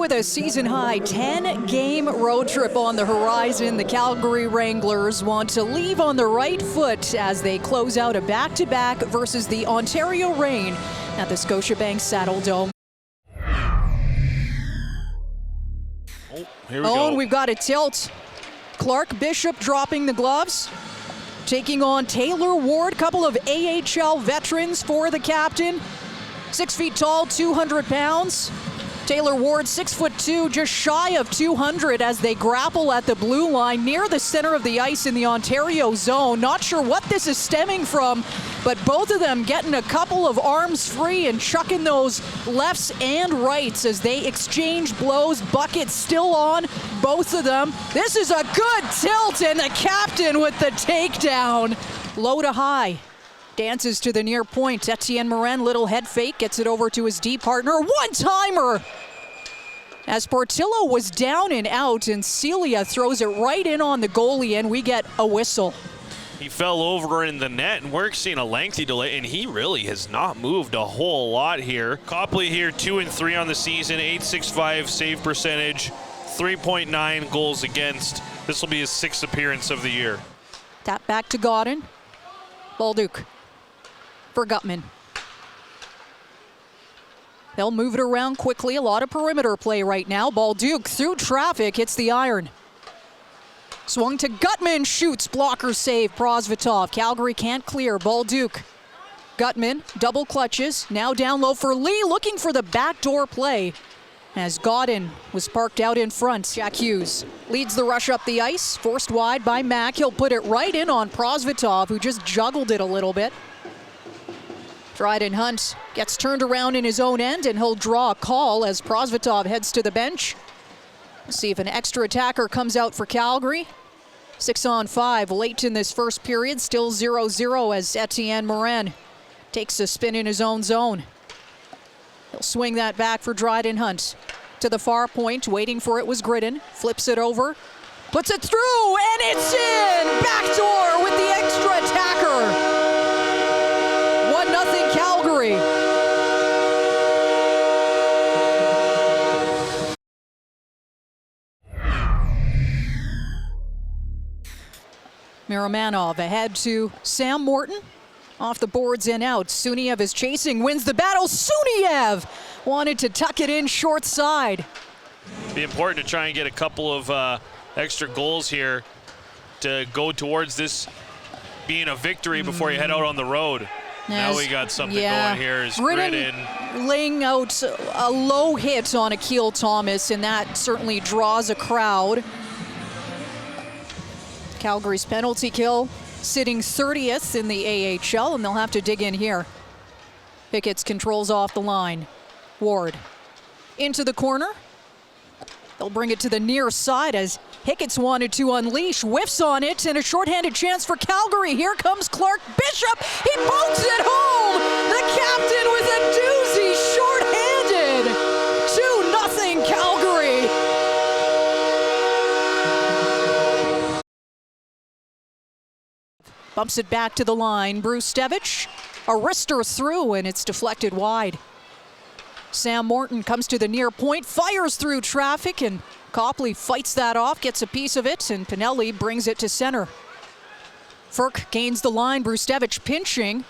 with a season-high 10-game road trip on the horizon, the Calgary Wranglers want to leave on the right foot as they close out a back-to-back versus the Ontario Reign at the Scotiabank Saddledome. Here we go. And we've got a tilt. Clark Bishop dropping the gloves, taking on Taylor Ward, couple of AHL veterans for the captain. 6 feet tall, 200 pounds. Taylor Ward, 6'2", just shy of 200 as they grapple at the blue line near the center of the ice in the Ontario zone. Not sure what this is stemming from, but both of them getting a couple of arms free and chucking those lefts and rights as they exchange blows. Buckets still on, both of them. This is a good tilt, and the captain with the takedown. Low to high. Dances to the near point. Etienne Morin, little head fake, gets it over to his D partner. One-timer! As Portillo was down and out, and Celia throws it right in on the goalie, and we get a whistle. He fell over in the net, and we're seeing a lengthy delay, and he really has not moved a whole lot here. Copley here, 2-3 on the season, .865 save percentage, 3.9 goals against. This will be his 6th appearance of the year. Tap back to Godin. Balduke for Gutman. They'll move it around quickly. A lot of perimeter play right now. Balduke through traffic, hits the iron. Swung to Gutman, shoots, blocker save, Prosvetov. Calgary can't clear, Balduke. Gutman, double clutches, now down low for Lee, looking for the backdoor play as Godin was parked out in front. Jack Hughes leads the rush up the ice, forced wide by Mack. He'll put it right in on Prosvetov, who just juggled it a little bit. Dryden Hunt gets turned around in his own end, and he'll draw a call as Prosvetov heads to the bench. Let's see if an extra attacker comes out for Calgary. 6-on-5 late in this first period, still 0-0 as Etienne Morin takes a spin in his own zone. He'll swing that back for Dryden Hunt. To the far point, waiting for it was Gridden. Flips it over, puts it through, and it's in! Backdoor with the extra attacker. 1-0 Calgary. Miramanov ahead to Sam Morton. Off the boards and out. Suniev is chasing, wins the battle. Suniev wanted to tuck it in short side. Be important to try and get a couple of extra goals here to go towards this being a victory before you head out on the road. Now we got something going here. Is Gridden laying out a low hit on Akil Thomas, and that certainly draws a crowd. Calgary's penalty kill sitting 30th in the AHL, and they'll have to dig in here. Pickett's controls off the line. Ward into the corner. They'll bring it to the near side as Hickett's wanted to unleash, whiffs on it, and a shorthanded chance for Calgary. Here comes Clark Bishop. He pokes it home. The captain with a doozy, shorthanded. 2-0 Calgary. Bumps it back to the line. Brustevich, a wrister through, and it's deflected wide. Sam Morton comes to the near point, fires through traffic, and Copley fights that off, gets a piece of it, and Pinelli brings it to center. Ferk gains the line, Brustevich pinching,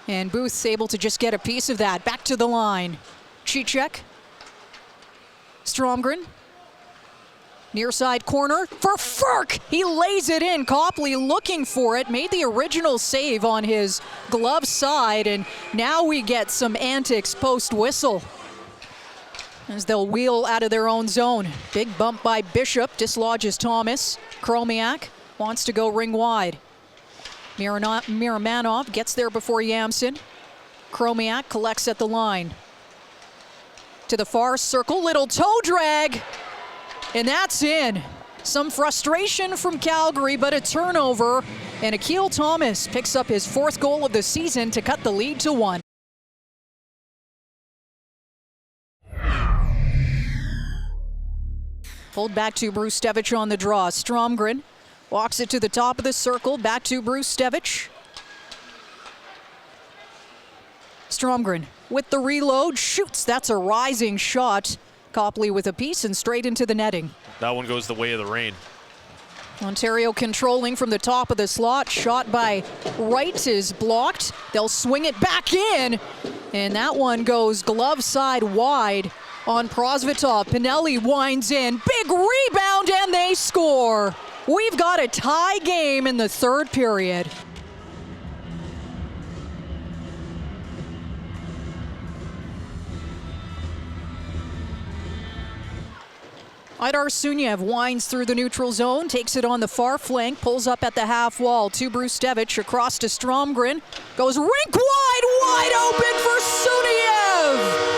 and Booth able to just get a piece of that. Back to the line. Cicek. Stromgren. Near side corner for Ferk. He lays it in. Copley looking for it, made the original save on his glove side, and now we get some antics post-whistle as they'll wheel out of their own zone. Big bump by Bishop, dislodges Thomas. Chromiak wants to go ring wide. Miramanov gets there before Yamson. Chromiak collects at the line. To the far circle, little toe drag. And that's in. Some frustration from Calgary, but a turnover. And Akil Thomas picks up his 4th goal of the season to cut the lead to 1. Pulled back to Brustevich on the draw. Stromgren walks it to the top of the circle. Back to Brustevich. Stromgren with the reload. Shoots. That's a rising shot. Copley with a piece and straight into the netting. That one goes the way of the rain. Ontario controlling from the top of the slot. Shot by Wright is blocked. They'll swing it back in. And that one goes glove side wide on Prosvetov. Pinelli winds in. Big rebound and they score. We've got a tie game in the third period. Aidar Suniev winds through the neutral zone, takes it on the far flank, pulls up at the half wall to Brustevich, across to Stromgren, goes rink wide open for Suniev!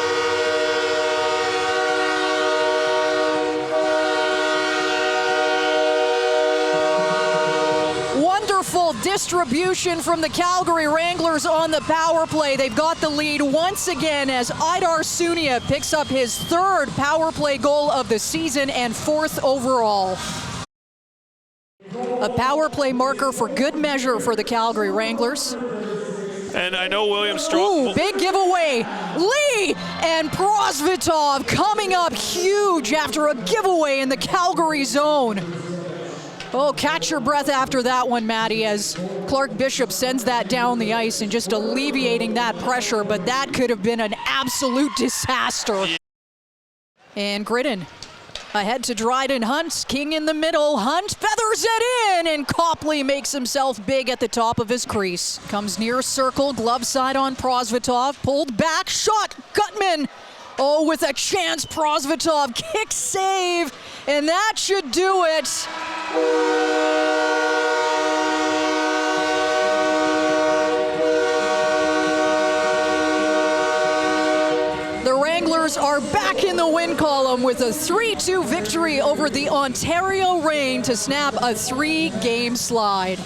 Wonderful distribution from the Calgary Wranglers on the power play. They've got the lead once again as Aidar Suniev picks up his third power play goal of the season and fourth overall. A power play marker for good measure for the Calgary Wranglers. And I know William Strong. Ooh, big giveaway. Lee and Prosvetov coming up huge after a giveaway in the Calgary zone. Oh, catch your breath after that one, Maddie, as Clark Bishop sends that down the ice and just alleviating that pressure, but that could have been an absolute disaster. And Gridden ahead to Dryden Hunt, King in the middle, Hunt feathers it in, and Copley makes himself big at the top of his crease. Comes near circle, glove side on Prosvetov, pulled back, shot, Gutman. Oh, with a chance, Prosvetov, kick save, and that should do it. The Wranglers are back in the win column with a 3-2 victory over the Ontario Reign to snap a 3-game slide.